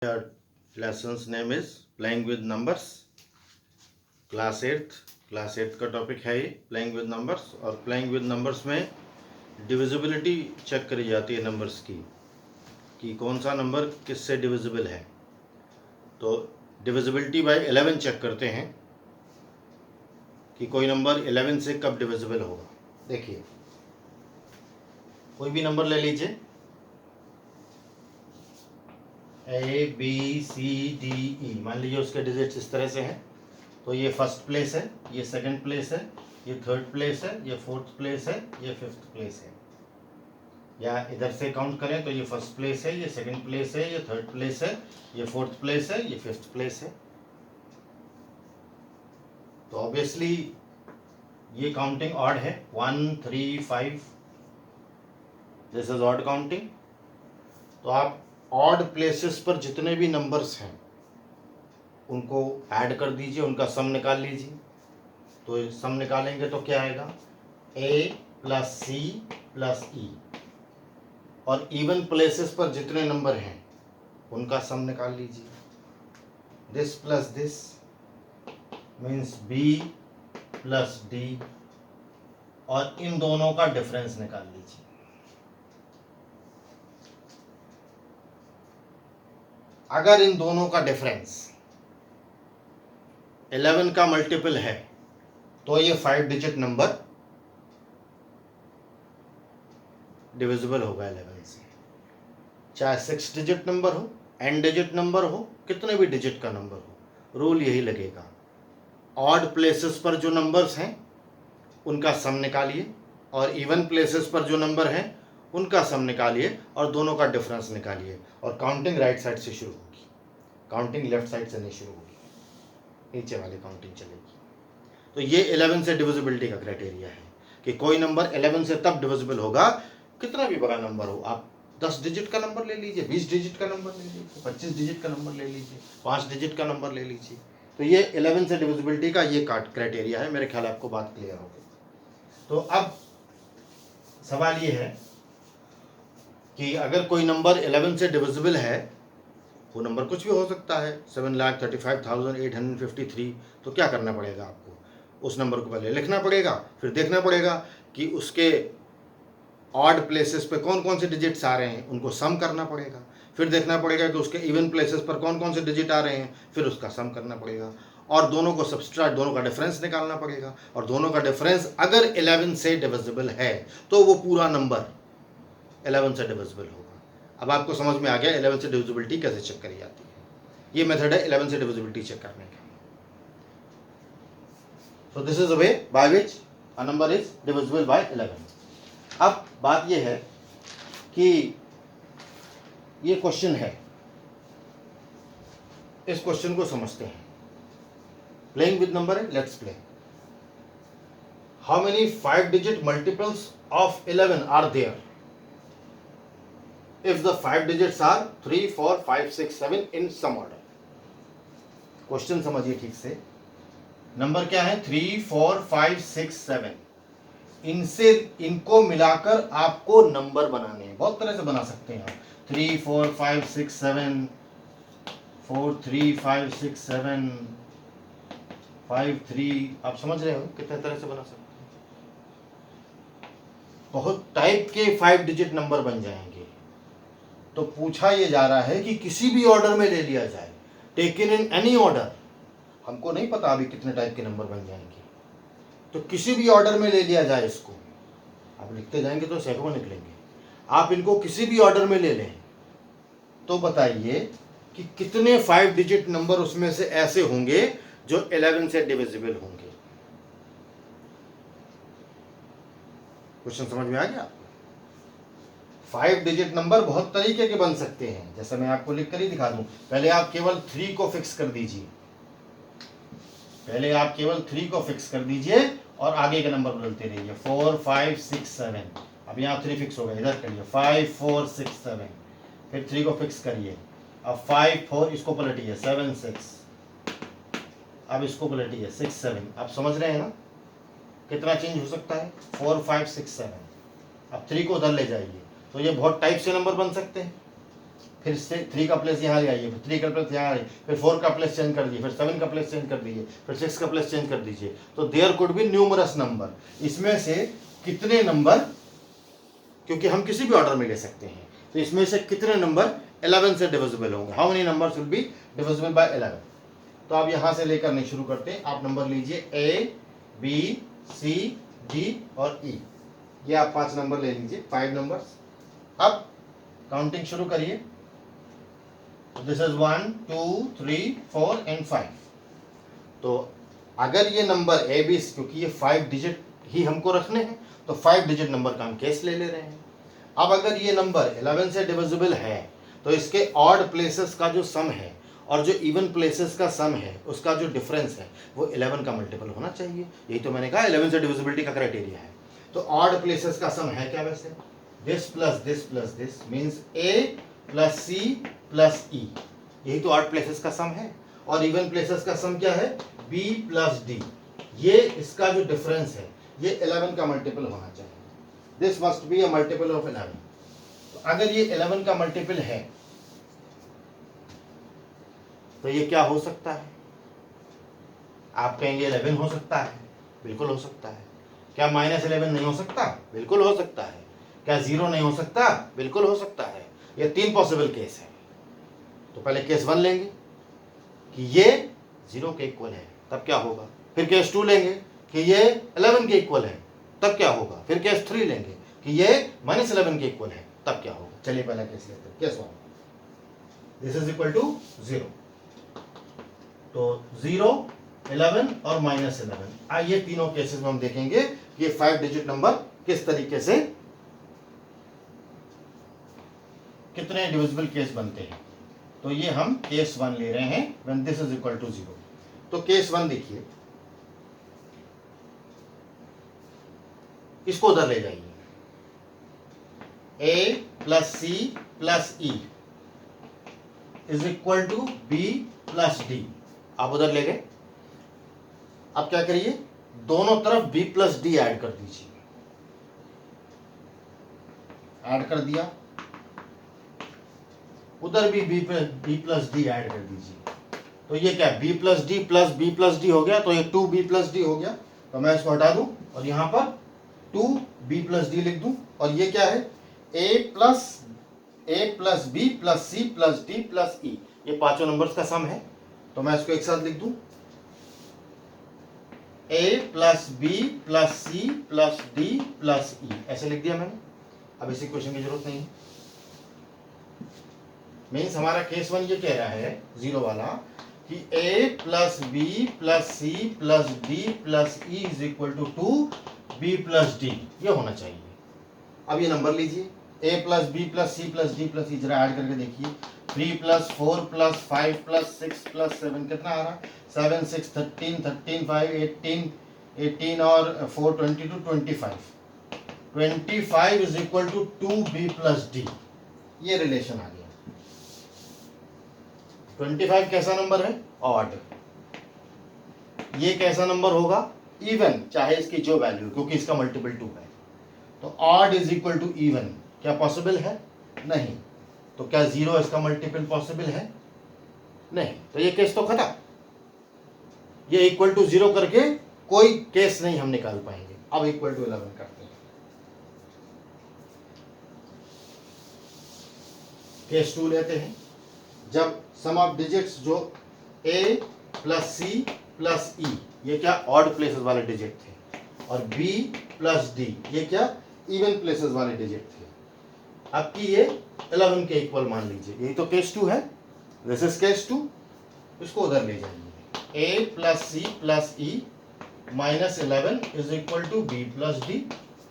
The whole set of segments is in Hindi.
Our lesson's name is playing with numbers. Class eighth का टॉपिक है ये प्लेइंग विद नंबर्स। और प्लेइंग विद नंबर्स में डिविजिबिलिटी चेक करी जाती है नंबर्स की, कि कौन सा नंबर किससे डिविजिबल है। तो डिविजिबिलिटी बाय 11 चेक करते हैं कि कोई नंबर 11 से कब डिविजिबल होगा। देखिए, कोई भी नंबर ले लीजिए, ABCDE, मान लीजिए उसके डिजिट्स इस तरह से हैं। तो ये फर्स्ट प्लेस है, ये सेकंड प्लेस है, ये थर्ड प्लेस है, ये फोर्थ प्लेस है, ये फिफ्थ प्लेस है। या इधर से काउंट करें तो ये फर्स्ट प्लेस है, ये सेकंड प्लेस है, ये थर्ड प्लेस है, ये फोर्थ प्लेस है, ये फिफ्थ प्लेस है। तो ऑब्वियसली ये काउंटिंग ऑड है, 1 3 5, दिस इज ऑड काउंटिंग। तो आप ऑड प्लेसेस पर जितने भी नंबर्स हैं उनको ऐड कर दीजिए, उनका सम निकाल लीजिए। तो सम निकालेंगे तो क्या आएगा, A + C + E। और इवन प्लेसेस पर जितने नंबर हैं उनका सम निकाल लीजिए। This plus this means B + D, और इन दोनों का डिफरेंस निकाल लीजिए। अगर इन दोनों का डिफरेंस 11 का मल्टीपल है तो ये 5 डिजिट नंबर डिविजिबल होगा 11 से। चाहे 6 डिजिट नंबर हो, n डिजिट नंबर हो, कितने भी डिजिट का नंबर हो, रूल यही लगेगा। ऑड प्लेसेस पर जो नंबर्स हैं उनका सम निकालिए, और इवन प्लेसेस पर जो नंबर हैं उनका सम निकालिए, और दोनों का डिफरेंस निकालिए। और काउंटिंग राइट साइड से शुरू होगी, काउंटिंग लेफ्ट साइड से नहीं शुरू होगी, नीचे वाली काउंटिंग चलेगी। तो ये 11 से डिविजिबिलिटी का क्राइटेरिया है कि कोई नंबर 11 से तब डिविजिबल होगा, कितना भी बड़ा नंबर हो। आप 10 डिजिट का नंबर ले लीजिए, 20 डिजिट का नंबर ले लीजिए, 25 डिजिट का नंबर ले लीजिए, 5 डिजिट का नंबर ले लीजिए। तो ये 11 से डिविजिबिलिटी का ये क्राइटेरिया है। मेरे ख्याल आपको बात क्लियर हो गई। तो अब सवाल ये है कि अगर कोई नंबर 11 से डिविजिबल है, वो नंबर कुछ भी हो सकता है, 7,35,853, तो क्या करना पड़ेगा आपको, उस नंबर को पहले लिखना पड़ेगा, फिर देखना पड़ेगा कि उसके ऑड प्लेसेस पे कौन कौन से डिजिट्स आ रहे हैं, उनको सम करना पड़ेगा। फिर देखना पड़ेगा कि उसके इवन प्लेसेस पर कौन कौन से डिजिट आ रहे हैं, फिर उसका सम करना पड़ेगा, और दोनों को सब्सट्रैक्ट, दोनों का डिफरेंस निकालना पड़ेगा। और दोनों का डिफरेंस अगर 11 से डिविजिबल है तो वो पूरा नंबर 11 से डिविजिबल होगा। अब आपको समझ में आ गया 11 से डिविजिबिलिटी कैसे चेक करी जाती है। ये मेथड है 11 से डिविजिबिलिटी चेक करने का। So this is a way by which a number is divisible by 11। अब बात ये है कि ये क्वेश्चन है, इस क्वेश्चन को समझते हैं। प्लेइंग विद नंबर है, let's play. How many 5 digit multiples of 11 are there if the 5 digits are 3 4 5 6 7 in some order। Question समझिए ठीक से। नंबर क्या है, 3 4 5 6 7। इनको मिलाकर आपको नंबर बनाने हैं। बहुत तरह से बना सकते हैं आप, 3 4 5 6 7, 4 3 5 6 7, 5 3। आप समझ रहे हो कितने तरह से बना सकते हैं। बहुत टाइप के 5 डिजिट नंबर बन जाएंगे। तो पूछा ये जा रहा है कि किसी भी ऑर्डर में ले लिया जाए, टेकन इन एनी ऑर्डर। हमको नहीं पता अभी कितने टाइप के नंबर बन जाएंगे, तो किसी भी ऑर्डर में ले लिया जाए इसको। आप लिखते जाएंगे तो सैकड़ों निकलेंगे। आप इनको किसी भी ऑर्डर में ले लें तो बताइए कि कितने 5 डिजिट नंबर उसमें से ऐसे होंगे जो 11 से डिविजिबल होंगे। क्वेश्चन समझ में आ गया। 5 डिजिट नंबर बहुत तरीके के बन सकते हैं, जैसे मैं आपको लिख कर ही दिखा दूं। पहले आप केवल 3 को फिक्स कर दीजिए, पहले आप केवल 3 को फिक्स कर दीजिए और आगे के नंबर बदलते रहिए। 4 5 6 7, अब यहाँ 3 फिक्स हो गया, इधर करिए 5 4 6 7, फिर 3 को फिक्स करिए। अब 5 4, इसको पलटिए 7 6, अब इसको पलटिए 6 7। आप समझ रहे हैं ना कितना चेंज हो सकता है, 4 5 6 7। अब 3 को उधर ले जाइए, तो ये बहुत टाइप से नंबर बन सकते हैं। फिर 3 का प्लेस यहाँ ले आइए, फिर 3 का प्लेस यहाँ आइए, फिर 4 का प्लेस चेंज कर दीजिए, फिर 7 का प्लेस चेंज कर दीजिए, फिर 6 का प्लेस चेंज कर दीजिए। तो there could be numerous number. इसमें से कितने नंबर, क्योंकि हम किसी भी ऑर्डर में ले सकते हैं, तो इसमें से कितने नंबर 11 से डिविजिबल होंगे, how many numbers will be divisible by 11। तो आप यहाँ से लेकर नहीं शुरू करते, आप नंबर लीजिए A, B, C, D और E। ये आप 5 नंबर ले लीजिए, 5 नंबर्स। अब काउंटिंग शुरू करिए। This is 1 2 3 4 and 5। तो अगर ये नंबर A, B, क्योंकि ये 5 डिजिट ही हमको रखने हैं, तो 5 डिजिट नंबर का हम केस ले रहे हैं। अब अगर ये नंबर 11 से डिविजिबल है, तो इसके ऑड प्लेसेस का जो सम है और जो इवन प्लेसेस का सम है, उसका जो डिफरेंस है वो 11 का मल्टीपल होना चाहिए। यही तो मैंने कहा 11 से डिविजिबिलिटी का क्राइटेरिया है। तो ऑड प्लेसेस का सम है क्या वैसे? This plus this means A plus C plus E। यही तो ऑड प्लेसेस का सम है। और इवन प्लेसेस का सम क्या है? B plus D। ये इसका जो डिफरेंस है ये 11 का मल्टीपल होना चाहिए। This must be a multiple of 11। तो अगर ये 11 का मल्टीपल है तो ये क्या हो सकता है? आप कहेंगे 11 हो सकता है, बिल्कुल हो सकता है। क्या -11 नहीं हो सकता? बिल्कुल हो सकता है। क्या 0 नहीं हो सकता? बिल्कुल हो सकता है। ये 3 पॉसिबल केस है। तो पहले केस 1 लेंगे कि ये 0 के इक्वल है, तब क्या होगा। फिर केस 2 लेंगे कि ये 11 के इक्वल है, तब क्या होगा। फिर केस 3 लेंगे कि ये -11 के इक्वल है, तब क्या होगा। चलिए पहला केस लेते हैं, case 1। This is equal to 0। तो 0, 11 और -11। आइए तीनों केसेस में हम देखेंगे कि ये 5 डिजिट नंबर किस तरीके से कितने डिविजिबल केस बनते हैं। तो ये हम केस 1 ले रहे हैं when this is equal to 0। तो केस 1 देखिए, इसको उधर ले जाइए। A plus C plus E is equal to B plus D। आप उधर ले गए। अब क्या करिए, दोनों तरफ B प्लस D ऐड कर दीजिए। ऐड कर दिया, उधर भी B प्लस D ऐड कर दीजिए। तो ये क्या, B प्लस D हो गया। तो ये 2B प्लस D हो गया। तो मैं इसको हटा दूं और यहां पर 2B प्लस D लिख दूं। और ये क्या है, A plus B plus C plus D plus E। ये पांचों नंबर्स का सम है। तो मैं इसको एक साथ लिख दूं, A plus B plus C plus D plus E। ऐसे लिख दिया मैंने। अब इस इक्वेशन की जरूरत नहीं है। मीन्स हमारा केस 1 ये कह रहा है 0 वाला कि A plus B plus C plus D plus E is equal to 2B plus D। ये होना चाहिए। अब ये नंबर लीजिए, A plus B plus C plus D plus E। जरा ऐड करके देखिए, 3 प्लस 4 प्लस 5 प्लस 6 प्लस 7 कितना आ रहा? 7 6 13 13 5 18 और 4 22 25 is equal to 2B plus D। ये रिलेशन आ गया। 25 कैसा नंबर है? ऑड। ये कैसा नंबर होगा? इवन, चाहे इसकी जो वैल्यू, क्योंकि इसका मल्टीपल 2 है। तो odd is equal to even क्या पॉसिबल है? नहीं। तो क्या 0 इसका मल्टीपल पॉसिबल है? नहीं। तो ये केस तो खत्म। ये इक्वल टू 0 करके कोई केस नहीं हम निकाल पाएंगे। अब इक्वल टू 11 करते हैं। केस 2 लेते हैं, जब सम ऑफ डिजिट्स जो A plus C plus E, ये क्या ऑड प्लेसेस वाले डिजिट थे, और B प्लस D ये क्या इवन प्लेसेस वाले डिजिट थे। अब की ये 11 के इक्वल मान लीजिए। यही तो केस 2 है। This is case 2। इसको उधर ले जाइए। A plus C plus E minus 11 is equal to B plus D।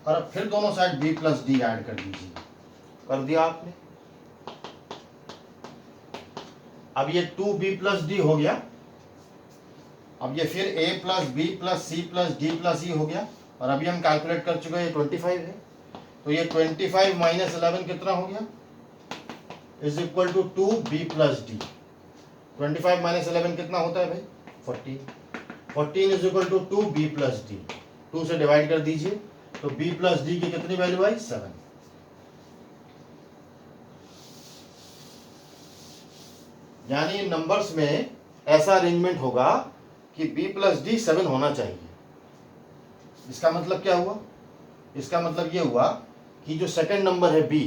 और अब फिर दोनों side B plus D add कर दीजिए। कर दिया आपने। अब ये 2B प्लस D हो गया। अब ये फिर A plus B plus C plus D plus E हो गया। और अभी हम कैलकुलेट कर चुके हैं, ये 25 है। तो ये 25 माइनस 11 कितना हो गया? Is equal to 2B plus D। 25 minus 11 कितना होता है भाई? 14। 14 is equal to 2B plus D। 2 से डिवाइड कर दीजिए, तो B प्लस D की कितनी वैल्यू आई? 7। यानी नंबर्स में ऐसा अरेंजमेंट होगा कि b प्लस डी 7 होना चाहिए। इसका मतलब क्या हुआ? इसका मतलब ये हुआ कि जो सेकंड नंबर है b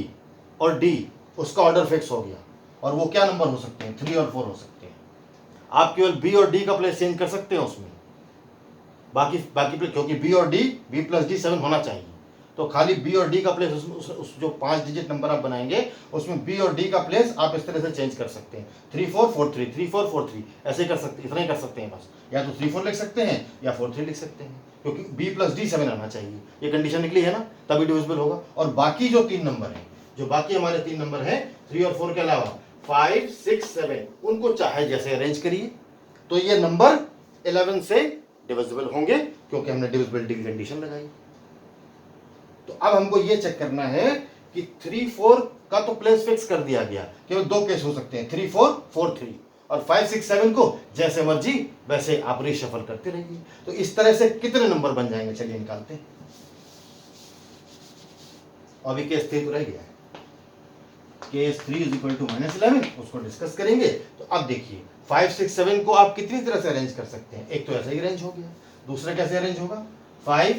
और d, उसका ऑर्डर फिक्स हो गया। और वो क्या नंबर हो सकते हैं? 3 और 4 हो सकते हैं। आप केवल b और d का प्लेस चेंज कर सकते हैं उसमें, बाकी क्योंकि b और d, b प्लस डी 7 होना चाहिए, तो खाली b और d का प्लेस उस जो 5 डिजिट नंबर आप बनाएंगे उसमें b और d का प्लेस आप इस तरह से चेंज कर सकते हैं। 3 4 4 3, 3 4 4 3, ऐसे कर सकते, इतना ही कर सकते हैं बस। या तो 3 4 लिख सकते हैं या 4 3 लिख सकते हैं, क्योंकि b प्लस डी 7 आना चाहिए। ये कंडीशन निकली है ना, तभी डिविजिबल होगा। और बाकी जो 3 नंबर हैं, जो बाकी हमारे 3 नंबर हैं 3 और 4 के अलावा 5 6 7, उनको चाहे जैसे अरेंज करिए, तो ये नंबर 11 से डिविजिबल होंगे, क्योंकि हमने डिविजिबिलिटी की कंडीशन लगाई। तो अब हमको ये चेक करना है कि 3 4 का तो प्लेस फिक्स कर दिया गया, केवल 2 केस हो सकते हैं, 3 4 4 3, और 5 6 7 को जैसे मर्जी वैसे आप रीशफल करते रहिए। तो इस तरह से कितने नंबर बन जाएंगे, चलिए निकालते हैं। अभी केस 3 तो रह गया है, केस 3 इज इक्वल टू -11, उसको डिस्कस करेंगे। तो अब देखिए 5 6 7 को आप कितनी तरह से अरेंज कर सकते हैं। एक तो ऐसे ही अरेंज हो गया, दूसरा कैसे अरेंज होगा? 5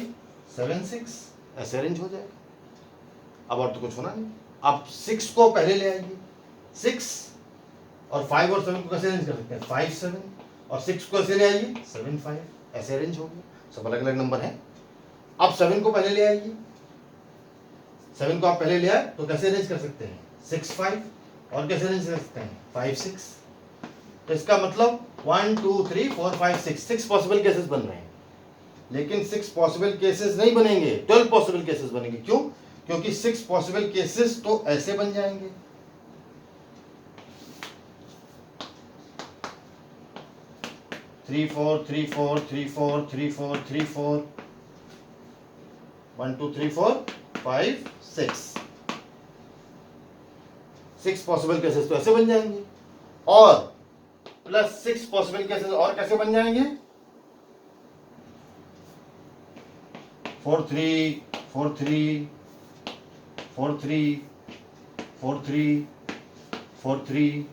7 6 ऐसे अरेंज हो जाएगा। अब और तो कुछ होना नहीं। आप 6 को पहले ले आइए, 6 और 5 और 7 को कैसे अरेंज कर सकते हैं? 5 7, और 6 को ऐसे ले आइए 7 5, ऐसे अरेंज हो गया। सब अलग अलग नंबर हैं। अब 7 को पहले ले आइए, 7 को आप पहले ले आए तो कैसे अरेंज कर सकते हैं? 6 5, और कैसे अरेंज कर सकते हैं? 5 6। तो इसका मतलब 1 2 3 4 5 6 पॉसिबल केसेस बन रहे हैं। लेकिन 6 पॉसिबल केसेस नहीं बनेंगे, 12 पॉसिबल केसेस बनेंगे। क्यों? क्योंकि 6 पॉसिबल केसेस तो ऐसे बन जाएंगे, 3 4 3 4 3 4 3 4 3 4, 1 2 3 4 5 6, 6 पॉसिबल केसेस तो ऐसे बन जाएंगे, और प्लस 6 पॉसिबल केसेस और कैसे बन जाएंगे? 4 3 4 3 4 3 4 3 4 3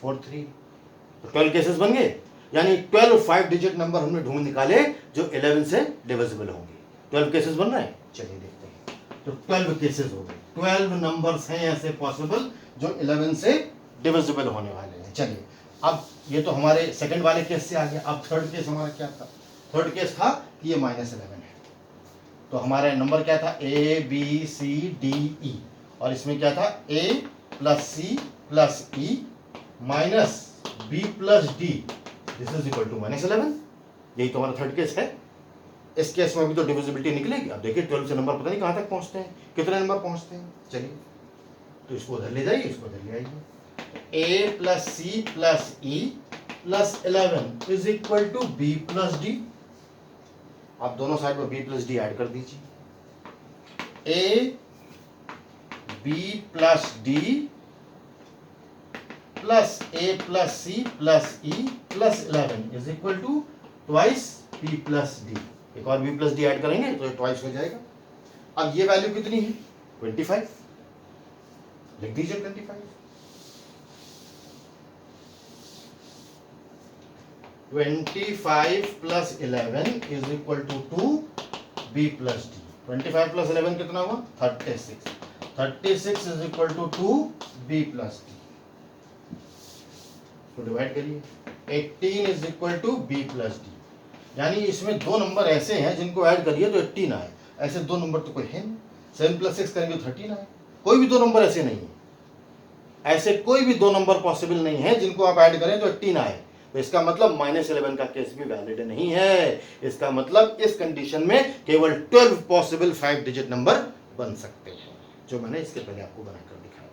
4 3, तो 12 केसेस बन गए। यानी 12 5 डिजिट नंबर हमने ढूंढ निकाले जो 11 से डिविजिबल होंगे। 12 केसेस बन रहे हैं, चलिए देखते हैं। तो 12 केसेस हो गए, 12 नंबर्स हैं ऐसे पॉसिबल जो 11 से डिविजिबल होने वाले हैं। चलिए अब ये तो हमारे सेकंड वाले केस से आ गया। अब थर्ड केस हमारा क्या था? थर्ड केस था कि ये -11 है, तो हमारा नंबर क्या था? A B C D E, और इसमें क्या था? A plus C plus E minus B plus D, this is equal to -11। यही तो हमारा थर्ड केस है। इस केस में भी तो डिविजिबिलिटी निकलेगी। अब देखिए 12 से नंबर पता नहीं कहाँ तक पहुँचते हैं, कितने नंबर पहुँचते हैं। चलिए तो इसको उधर ले जाइए, इसको उधर ले आइए। A plus C plus E plus 11 is equal to B plus D। आप दोनों साइड में b प्लस डी ऐड कर दीजिए। a b plus D plus a plus C plus e plus 11 is equal to twice b plus D. एक और b प्लस डी ऐड करेंगे तो ट्वाइस हो जाएगा। अब ये वैल्यू कितनी है? 25, लिख दीजिए 25। 25 plus 11 is equal to 2 b plus D. 25 plus 11 कितना हुआ? 36। 36 is equal to 2 b plus D. तो डिवाइड करिए, 18 is equal to b plus D. यानी इसमें दो नंबर ऐसे हैं जिनको ऐड करिए तो 18 आए। ऐसे दो नंबर तो कोई है नहीं। 7 प्लस 6 करेंगे तो 13 आए। कोई भी दो नंबर ऐसे नहीं है, ऐसे कोई भी दो नंबर पॉसिबल नहीं है जिनको आप ऐड करें तो 18 आए। तो इसका मतलब -11 का केस भी वैलिड नहीं है। इसका मतलब इस कंडीशन में केवल 12 पॉसिबल 5 डिजिट नंबर बन सकते हैं, जो मैंने इसके पहले आपको बनाकर दिखाया।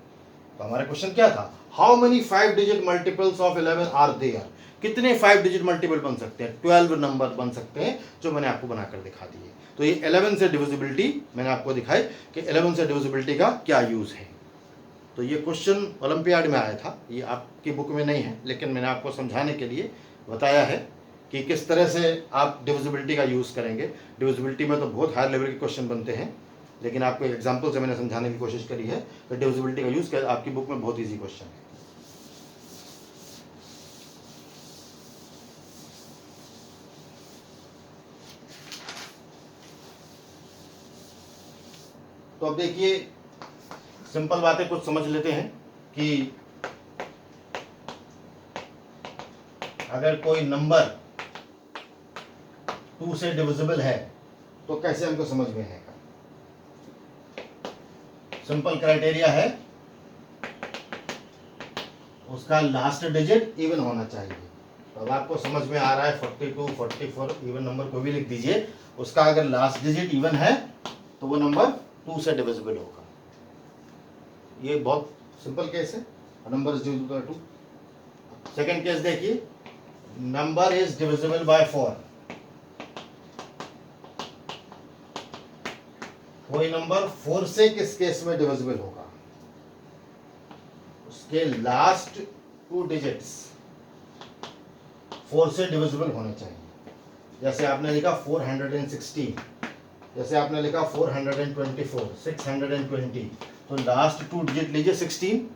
तो हमारा क्वेश्चन क्या था? How many 5 digit multiples of 11 are there? कितने 5 डिजिट मल्टीपल बन सकते हैं? 12 नंबर बन सकते हैं, जो मैंने आपको बनाकर दिखा दिए। तो ये 11 से डिविजिबिलिटी मैंने आपको दिखाई कि 11 से डिविजिबिलिटी का क्या यूज है। तो ये क्वेश्चन ओलंपियाड में आया था, ये आपकी बुक में नहीं है, लेकिन मैंने आपको समझाने के लिए बताया है कि किस तरह से आप डिविजिबिलिटी का यूज़ करेंगे। डिविजिबिलिटी में तो बहुत हाई लेवल के क्वेश्चन बनते हैं, लेकिन आपको एग्जाम्पल से मैंने समझाने की कोशिश करी है कि डिविजिबिलिटी का यूज़ कर। आपकी बुक में बहुत ईजी क्वेश्चन है। तो अब देखिए सिंपल बातें कुछ समझ लेते हैं कि अगर कोई नंबर 2 से डिविजिबल है तो कैसे हमको समझ में आएगा। सिंपल क्राइटेरिया है उसका लास्ट डिजिट इवन होना चाहिए। तो अब आपको समझ में आ रहा है 42, 44 इवन नंबर कोई भी लिख दीजिए, उसका अगर लास्ट डिजिट इवन है तो वो नंबर 2 से डिविजिबल होगा। ये बहुत सिंपल केस है, number is divisible by 2। Second case देखिए, नंबर इज डिविजिबल बाय 4। कोई नंबर 4 से किस केस में डिविजिबल होगा, उसके लास्ट 2 डिजिट्स 4 से डिविजिबल होने चाहिए। जैसे आपने लिखा 416, जैसे आपने लिखा 424, 620, तो लास्ट 2 डिजिट लीजिए 16,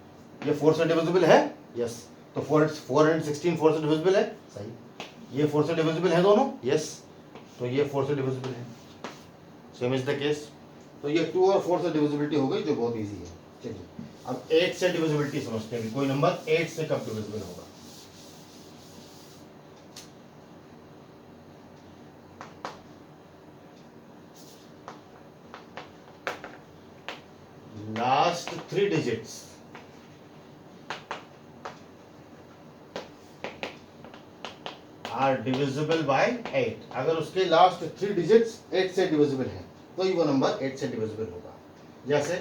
ये 4 से डिविजिबल है, यस। तो 416 4 से डिविजिबल है, सही। ये 4 से डिविजिबल है दोनों, यस। तो ये 4 से डिविजिबल है, सेम इज द केस। तो ये 2 और 4 से डिविजिबिलिटी हो गई, जो बहुत इजी है। चलिए अब 8 से डिविजिबिलिटी समझते हैं कि कोई नंबर 8 से कब डिविजिबल होगा। Last 3 digits are divisible by 8। अगर उसके लास्ट 3 डिजिट्स 8 से डिविजिबल है तो ही वो नंबर 8 से डिविजिबल होगा। जैसे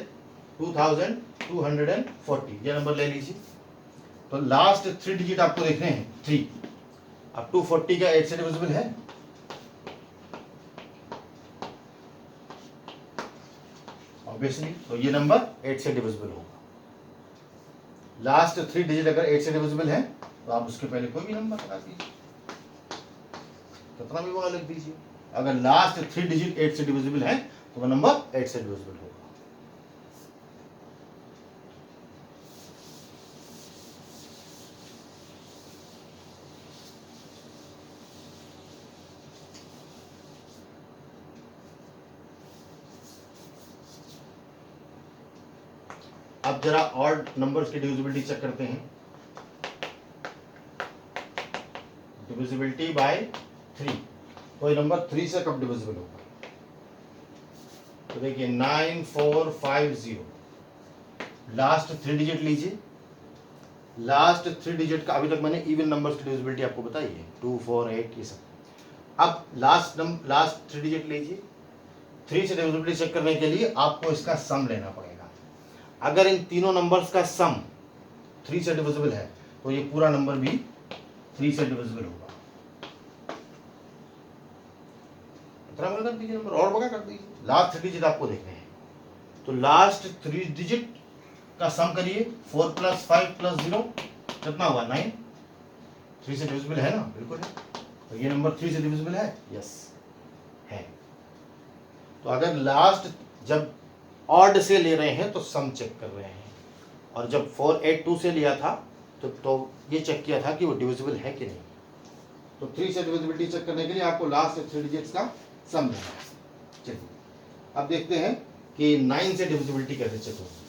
2240, ये नंबर ले लीजिए। तो लास्ट 3 डिजिट आपको देखने हैं 3। अब 240 का 8 से डिविजिबल है, ऑब्वियसली, तो ये नंबर 8 से डिविजिबल होगा। लास्ट 3 डिजिट अगर 8 से डिविजिबल है तो आप उसके पहले कोई भी नंबर लगा दीजिए, कितना भी वो लिख दीजिए। अगर लास्ट 3 डिजिट 8 से डिविजिबल है तो वो नंबर 8 से डिविजिबल होगा। अब जरा ऑड नंबर्स की डिविजिबिलिटी चेक करते हैं। डिविजिबिलिटी बाय 3, कोई नंबर 3 से कब डिविजिबल होगा। तो देखिए 9450, लास्ट 3 डिजिट लीजिए। लास्ट 3 डिजिट का अभी तक मैंने इवन नंबर्स की डिविजिबिलिटी आपको बताई है, 2, 4, 8 ये सब। अब लास्ट 3 डिजिट लीजिए। 3 से डिविजिबिलिटी चेक करने के लिए आपको इसका सम लेना पड़ेगा। अगर इन तीनों नंबर्स का सम 3 से डिविजिबल है तो ये पूरा नंबर भी 3 से डिविजिबल होगा। इतना बड़ा कर दीजिए नंबर, और बड़ा कर दीजिए। लास्ट 3 डिजिट आपको देखने हैं, तो लास्ट 3 डिजिट का सम करिए। 4 + 5 + 0 कितना हुआ, 9। 3 से डिविजिबल है ना, बिल्कुल है। तो ये नंबर 3 से डिविजिबल है, यस है। तो अगर लास्ट जब ऑड से ले रहे हैं तो सम चेक कर रहे हैं, और जब 482 से लिया था तो ये चेक किया था कि वो डिविजिबल है कि नहीं। तो 3 से डिविजिबिलिटी चेक करने के लिए आपको लास्ट 3 डिजिट्स का सम लेना है। चलिए अब देखते हैं कि 9 से डिविजिबिलिटी कैसे चेक होगी।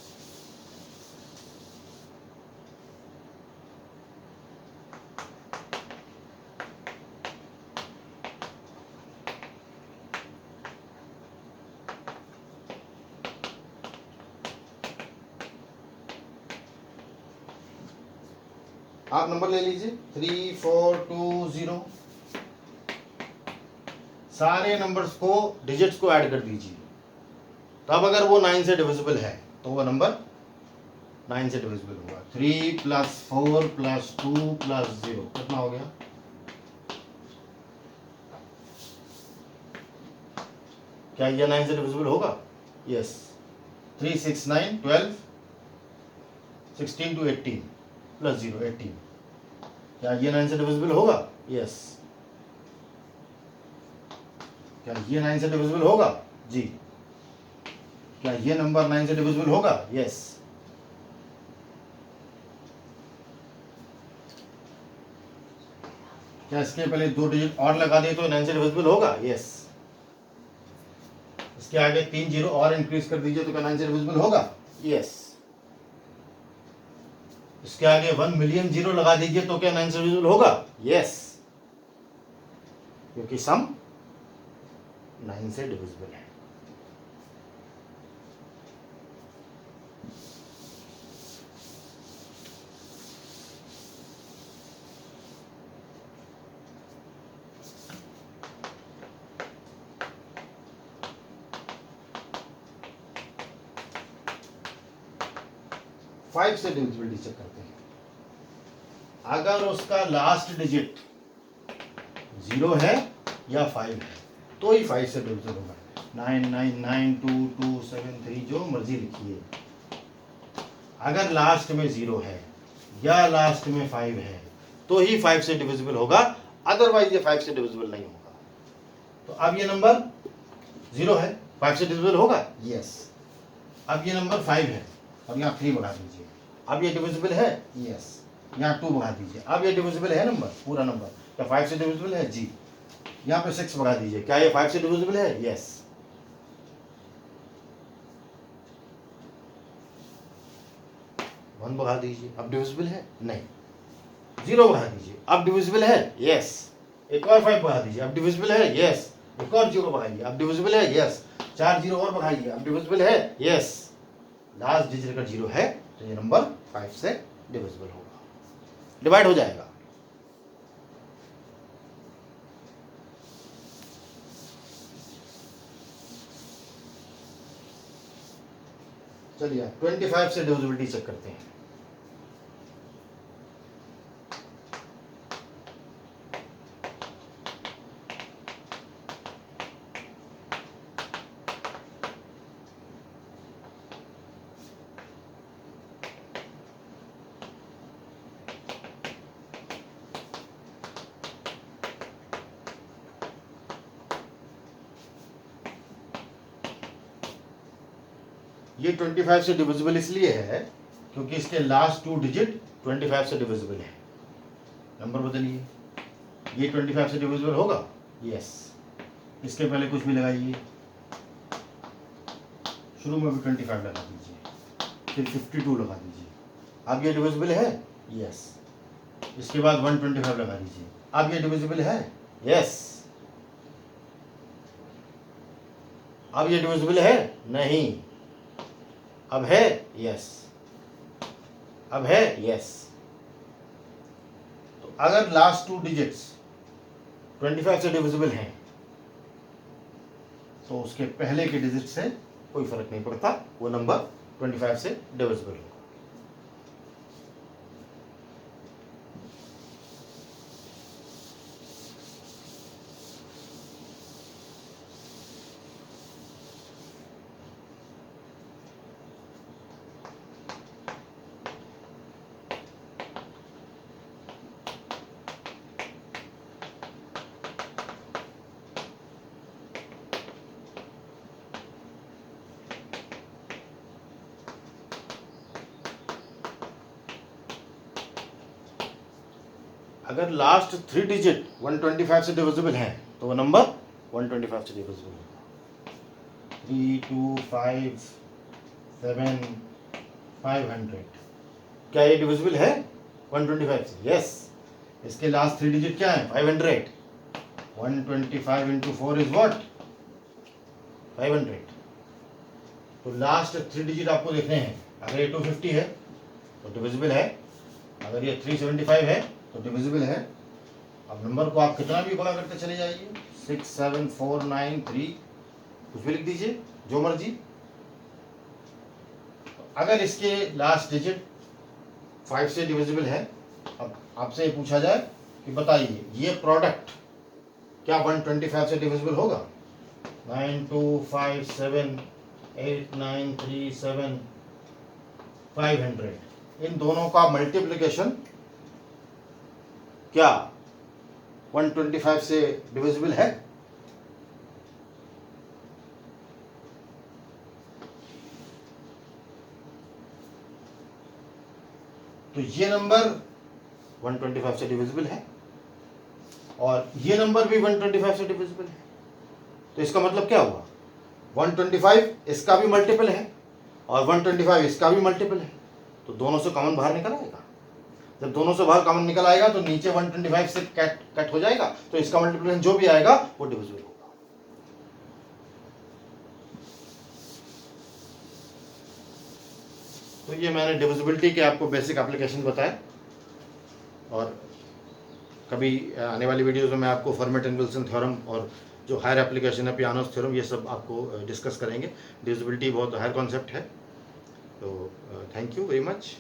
आप नंबर ले लीजिए 3420, सारे नंबर्स को डिजिट्स को ऐड कर दीजिए। तब अगर वो 9 से डिविजिबल है तो वो नंबर 9 से डिविजिबल होगा। 3 + 4 + 2 + 0 कितना हो गया, क्या ये 9 से डिविजिबल होगा, यस। 3 6 9 12 16 to 18 + 0 18, क्या ये 9 से डिविजिबल होगा, यस। क्या ये 9 से डिविजिबल होगा, जी। क्या ये नंबर 9 से डिविजिबल होगा, यस। क्या इसके पहले 2 डिजिट और लगा दिए तो 9 से डिविजिबल होगा, यस। इसके इसके आगे 3 जीरो और इंक्रीज कर दीजिए तो क्या 9 से डिविजिबल होगा? यस। इसके आगे 1 मिलियन जीरो लगा दीजिए तो क्या 9 से डिविजिबल होगा? यस, क्योंकि सम 9 से डिविजिबल है। फाइव से डिविजिबिलिटी चेक करते हैं। अगर उसका लास्ट डिजिट 0 है या 5 है तो ही 5 से डिविजिबल होगा। 99922273 जो मर्जी लिखिए। अगर लास्ट में 0 है या लास्ट में 5 है तो ही 5 से डिविजिबल होगा, अदरवाइज ये 5 से डिविजिबल नहीं होगा। तो अब ये नंबर 0 है, 5 से डिविजिबल होगा? यस। अब ये नंबर 5 है और यहाँ 3 बढ़ा दीजिए, अब ये डिविजिबल है? यस। यहाँ 2 बढ़ा दीजिए, अब ये डिविजिबल है नंबर, पूरा नंबर। क्या 5 से डिविजिबल है? जी। यहाँ पे 6 बढ़ा दीजिए, क्या ये 5 से डिविजिबल है? यस। वन बढ़ा दीजिए, अब डिविजिबल है? नहीं। 0 बढ़ा दीजिए, अब डिविजिबल है? यस। एक और 5 बढ़ा दीजिए, अब डिविजिबल है? यस। एक और 0 बढ़ाइए, अब डिविजिबल है? यस। 4 0 और बढ़ाइए, अब डिविजिबल है? यस। लास्ट डिजिट अगर 0 है तो ये नंबर 5 से डिविजिबल होगा, डिवाइड हो जाएगा। चलिए 25 से डिविजिबिलिटी चेक करते हैं। ये 25 से डिविजिबल इसलिए है क्योंकि इसके लास्ट 2 डिजिट 25 से डिविजिबल है। नंबर बदलिए, ये 25 से डिविजिबल होगा? यस। इसके पहले कुछ भी लगाइए, शुरू में भी 25 लगा दीजिए, फिर 52 लगा दीजिए, अब ये डिविजिबल है? यस। इसके बाद 125 लगा दीजिए, अब ये डिविजिबल है? यस। अब ये डिविजिबल है? नहीं। अब है? यस। अब है? यस। तो अगर लास्ट 2 डिजिट्स 25 से डिविजिबल हैं तो उसके पहले के डिजिट से कोई फर्क नहीं पड़ता, वो नंबर 25 से डिविजिबल होगा। अगर लास्ट 3 डिजिट 125 से डिविजिबल हैं तो वो नंबर 125 से डिविजिबल होगा। 3 2 5 7 500, क्या ये डिविजिबल है 125 से? यस। इसके लास्ट 3 डिजिट क्या है? 500। 125 इंटू 4 इज व्हाट? 500। तो लास्ट 3 डिजिट आपको देखने हैं। अगर ये 250 है तो डिविजिबल है, अगर ये 375 है तो डिविजिबल है। अब नंबर को आप कितना भी बड़ा करते चले जाइए, 6 7 4 9 3, कुछ भी लिख दीजिए, जो मर्जी। अगर इसके लास्ट डिजिट 5 से डिविजिबल है, अब आपसे ये पूछा जाए कि बताइए ये प्रोडक्ट क्या 125 से डिविजिबल होगा? 9 2 5 7 8 9 3 7 500, इन दोनों का मल्टीप्लिकेशन क्या 125 से डिविजिबल है? तो ये नंबर 125 से डिविजिबल है और ये नंबर भी 125 से डिविजिबल है। तो इसका मतलब क्या हुआ? 125 इसका भी मल्टीपल है और 125 इसका भी मल्टीपल है, तो दोनों से कॉमन बाहर निकल आएगा। जब दोनों से बाहर कॉमन निकल आएगा तो नीचे 125 से कट हो जाएगा, तो इसका मल्टीप्लिकेशन जो भी आएगा वो डिविजिबल होगा। तो ये मैंने डिविजिबिलिटी के आपको बेसिक एप्लीकेशन बताए, और कभी आने वाली वीडियोज़ में मैं आपको फॉर्मेट एंड विल्सन थ्योरम और जो हायर एप्लीकेशन है पियानोस थ्योरम, ये सब आपको डिस्कस करेंगे। डिविजिबिलिटी बहुत हायर कॉन्सेप्ट है। तो थैंक यू वेरी मच।